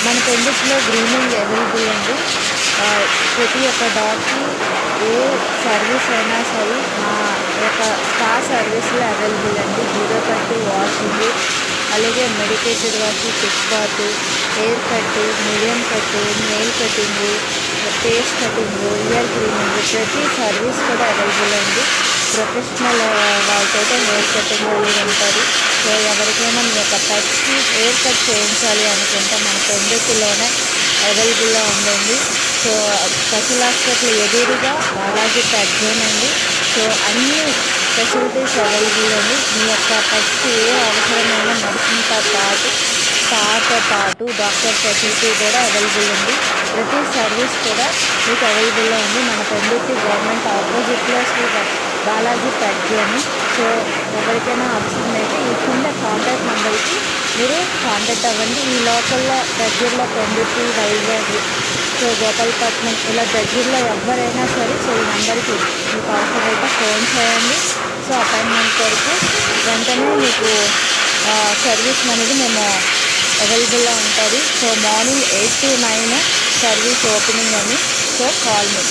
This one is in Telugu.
మన పెండిట్లో గ్రూమింగ్ అవైలబుల్ అండి. ప్రతి ఒక్క డాగ్‌కి ఏ సర్వీస్ అయినా సరే మా యొక్క స్పా సర్వీస్‌లో అవైలబుల్ అండి. 0 కట్ వాషింగ్, అలాగే medicated wash, tick bath, hair cut, medium cut, nail cutting, face cutting, ear cleaning ప్రతి సర్వీస్ కూడా అవైలబుల్ అండి. ప్రొఫెషనల్ వాళ్ళతోటే హెయిర్ కటింగ్ అనేది ఉంటుంది. సో ఎవరికైనా మీ యొక్క పెట్స్‌కి హెయిర్ కట్ చేయించాలి అనుకుంటే మన పెందుర్తిలోనే అవైలబుల్‌గా ఉందండి. సో స్పెషల్ హాస్పిటల్ ఎదురుగా బాలాజీ పెట్ జోన్ అండి. సో అన్ని ఫెసిలిటీస్ అవైలబుల్ అండి. మీ యొక్క పెట్స్‌కి ఏ అవసరమైన మెడిసిన్‌తో పాటు స్పాతో పాటు డాక్టర్ ఫెసిలిటీ కూడా అవైలబుల్ ఉంది. ప్రతి సర్వీస్ కూడా మీకు అవైలబుల్‌గా ఉంది. మన పెందుర్తి గవర్నమెంట్ ఆపోజిట్లో శ్రీ బాలాజీ పెట్ జోన్. సో ఎవరికైనా అవసరమైతే ఈ కింద కాంటాక్ట్ నెంబర్కి మీరు కాంటాక్ట్ అవ్వండి. ఈ లోకల్లో దగ్గరలో పెందుర్తి, వైజాగ్, సో గోపాలపట్నం ఇలా దగ్గరలో ఎవరైనా సరే సో ఈ నెంబర్కి మీకు అవసరమైతే ఫోన్ చేయండి. సో అపాయింట్మెంట్ కొరకు వెంటనే మీకు సర్వీస్ అనేది మేము అవైలబుల్గా ఉంటుంది. So morning 8 to 9 service opening అని. సో కాల్ మీ.